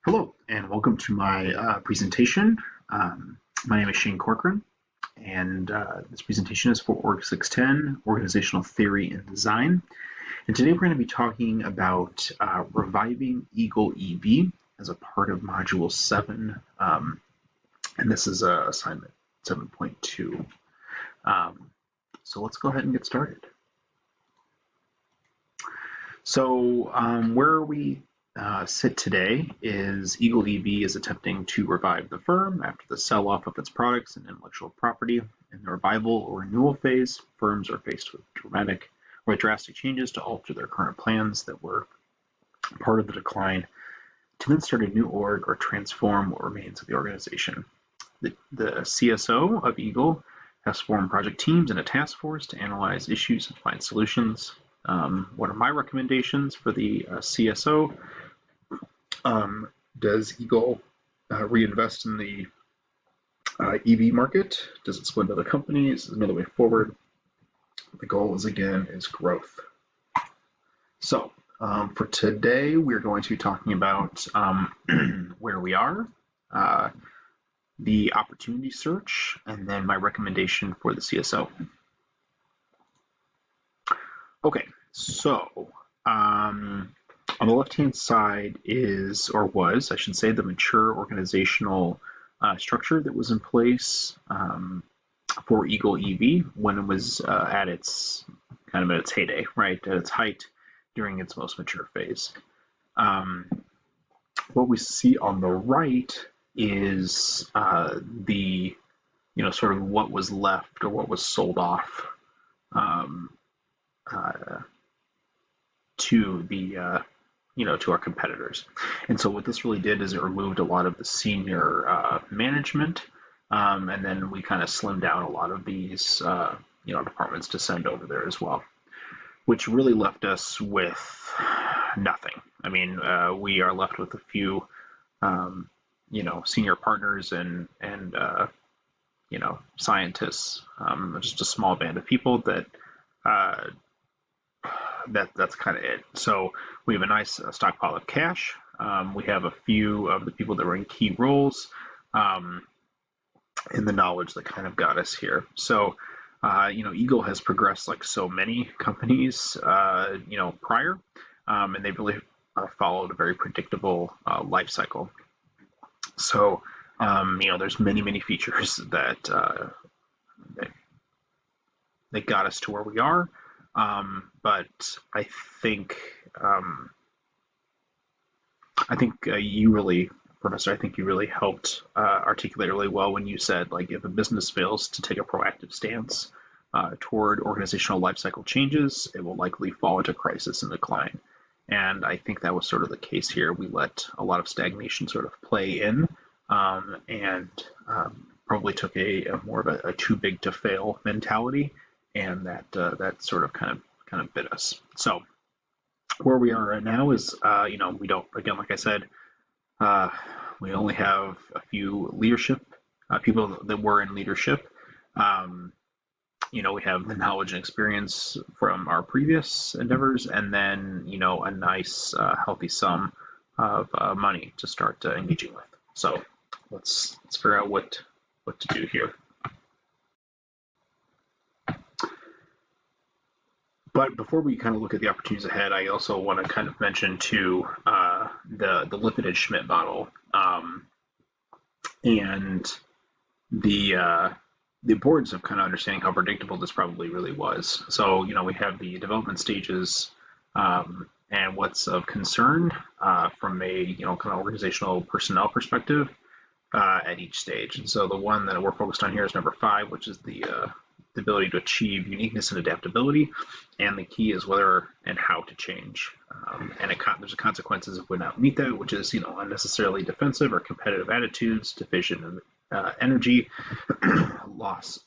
Hello, and welcome to my presentation. My name is Shane Corcoran, and this presentation is for Org 610, Organizational Theory and Design. And today we're going to be talking about reviving Eagle EV as a part of Module 7, and this is assignment 7.2. So let's go ahead and get started. So where we sit today is Eagle EV is attempting to revive the firm after the sell-off of its products and intellectual property. In the revival or renewal phase, firms are faced with drastic changes to alter their current plans that were part of the decline to then start a new org or transform what remains of the organization. The CSO of Eagle has formed project teams and a task force to analyze issues and find solutions. What are my recommendations for the CSO? Does Eagle reinvest in the EV market? Does it split other companies? Is there another way forward? The goal is growth. So for today, we're going to be talking about where we are, the opportunity search, and then my recommendation for the CSO. Okay, so on the left-hand side is, or was, I should say, the mature organizational structure that was in place for Eagle EV when it was at its heyday, right, at its height during its most mature phase. What we see on the right is the, sort of what was left or what was sold off to the to our competitors. And so what this really did is it removed a lot of the senior management, and then we kind of slimmed down a lot of these departments to send over there as well, which really left us with nothing. I mean, we are left with a few senior partners and scientists, just a small band of people that that's kind of it. So we have a nice stockpile of cash. We have a few of the people that were in key roles, and the knowledge that kind of got us here. So Eagle has progressed like so many companies prior, and they've really followed a very predictable life cycle. So there's many features that got us to where we are. But I think you really, Professor, I think you really helped articulate really well when you said, like, if a business fails to take a proactive stance toward organizational lifecycle changes, it will likely fall into crisis and decline. And I think that was sort of the case here. We let a lot of stagnation sort of play in, and probably took a more of a too big to fail mentality. And that sort of kind of bit us. So where we are right now is, we don't, again, like I said, we only have a few leadership people that were in leadership. We have the knowledge and experience from our previous endeavors, and then a nice healthy sum of money to start engaging with. So let's figure out what to do here. But before we kind of look at the opportunities ahead, I also want to kind of mention too the Lippitt-Schmidt model, and the importance of kind of understanding how predictable this probably really was. So we have the development stages and what's of concern from a kind of organizational personnel perspective at each stage. And so the one that we're focused on here is number 5, which is the ability to achieve uniqueness and adaptability, and the key is whether and how to change. And there's consequences if we not meet that, which is unnecessarily defensive or competitive attitudes, division of energy, loss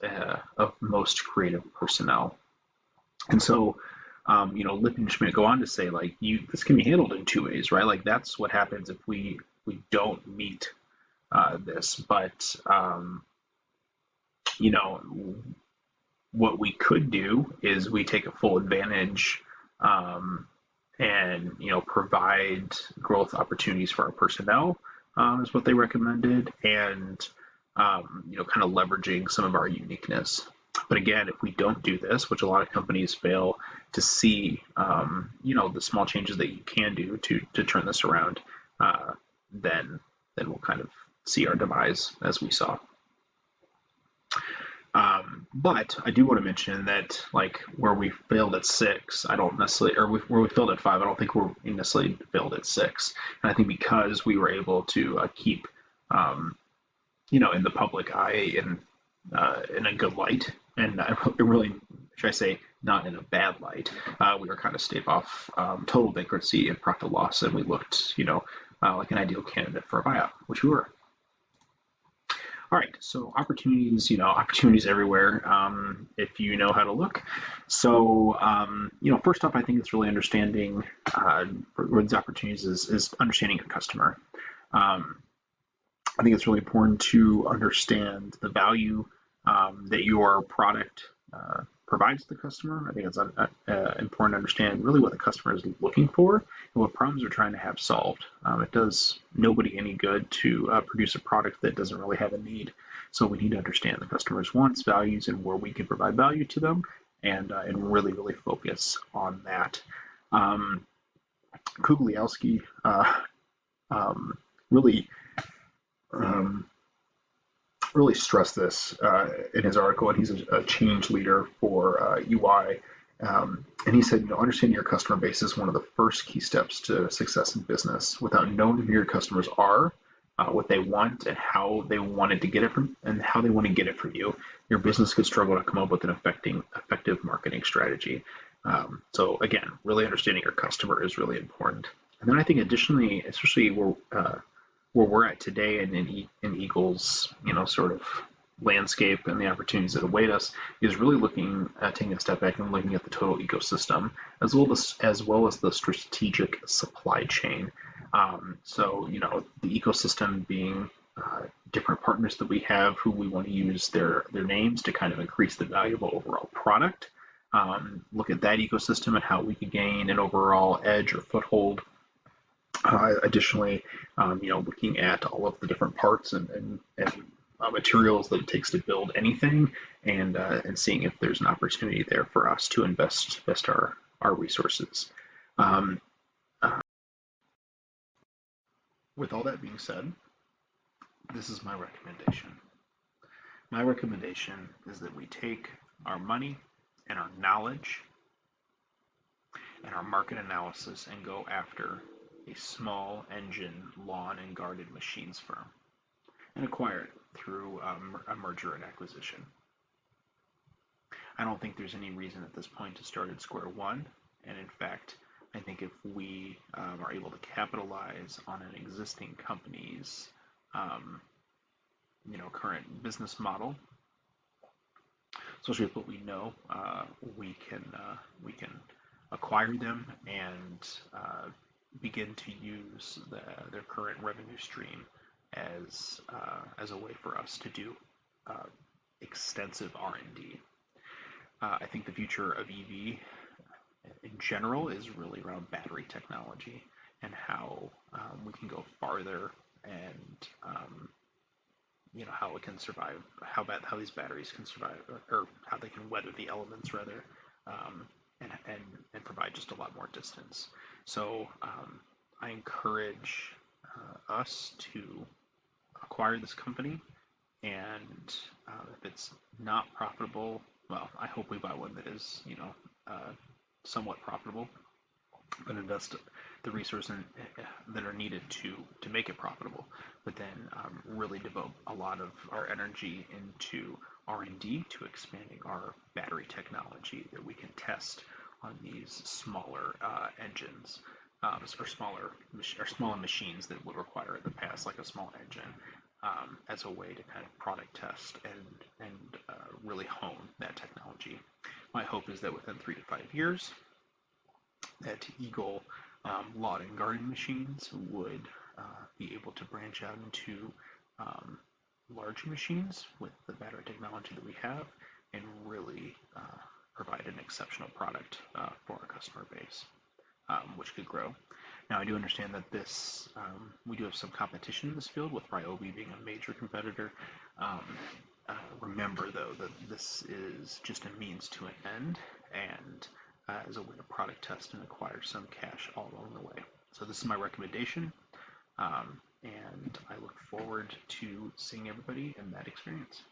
of most creative personnel. And so Lippitt and Schmidt go on to say, like, this can be handled in 2 ways, right? Like, that's what happens if we don't meet this, but what we could do is we take a full advantage and provide growth opportunities for our personnel, is what they recommended, and kind of leveraging some of our uniqueness. But again, if we don't do this, which a lot of companies fail to see, the small changes that you can do to turn this around, uh, then we'll kind of see our demise as we saw. But I do want to mention that, like, where we failed at six, I don't necessarily, or where we failed at five, I don't think we necessarily failed at six. And I think because we were able to keep, um, in the public eye in a good light, and really, should I say, not in a bad light, we were kind of stave off total bankruptcy and profit loss, and we looked, like an ideal candidate for a buyout, which we were. All right, so opportunities, opportunities everywhere, if you know how to look. So, first up, I think it's really understanding where these opportunities is understanding your customer. Um, I think it's really important to understand the value that your product provides the customer. I think it's important to understand really what the customer is looking for and what problems they're trying to have solved. It does nobody any good to produce a product that doesn't really have a need. So we need to understand the customer's wants, values, and where we can provide value to them, and really, really focus on that. Um, Kuglielski really um, really stressed this in his article, and he's a change leader for UI. And he said, understanding your customer base is one of the first key steps to success in business. Without knowing who your customers are, what they want, and how they wanted to get it from, and how they want to get it from you, your business could struggle to come up with an effective marketing strategy. So again, really understanding your customer is really important. And then I think additionally, especially where we're at today and in Eagles, sort of landscape and the opportunities that await us, is really looking at taking a step back and looking at the total ecosystem as well as the strategic supply chain. So the ecosystem being different partners that we have who we want to use their names to kind of increase the value of overall product. Look at that ecosystem and how we could gain an overall edge or foothold. Additionally, looking at all of the different parts and materials that it takes to build anything, and seeing if there's an opportunity there for us to invest our resources. Um, with all that being said, this is my recommendation. My recommendation is that we take our money and our knowledge and our market analysis and go after a small engine lawn and garden machines firm and acquire it through a merger and acquisition. I don't think there's any reason at this point to start at square one. And in fact, I think if we are able to capitalize on an existing company's um, current business model, especially with what we know, we can acquire them and begin to use their current revenue stream as a way for us to do uh, extensive R&D. I think the future of EV in general is really around battery technology and how we can go farther, and how it can survive, how these batteries can survive, or how they can weather the elements rather, um, and provide just a lot more distance. So I encourage us to acquire this company, and if it's not profitable, well, I hope we buy one that is, somewhat profitable, but invest the resources that are needed to make it profitable. But then really devote a lot of our energy into R&D to expanding our battery technology that we can test on these smaller engines. Or smaller machines that would require in the past, like a small engine, as a way to kind of product test and really hone that technology. My hope is that within 3 to 5 years, that Eagle lawn and garden machines would be able to branch out into um, larger machines with the battery technology that we have, and really provide an exceptional product for our customer base. which could grow. Now, I do understand that we do have some competition in this field, with Ryobi being a major competitor. Um, Remember, though, that this is just a means to an end, and as a way to product test and acquire some cash all along the way. So this is my recommendation, and I look forward to seeing everybody in that experience.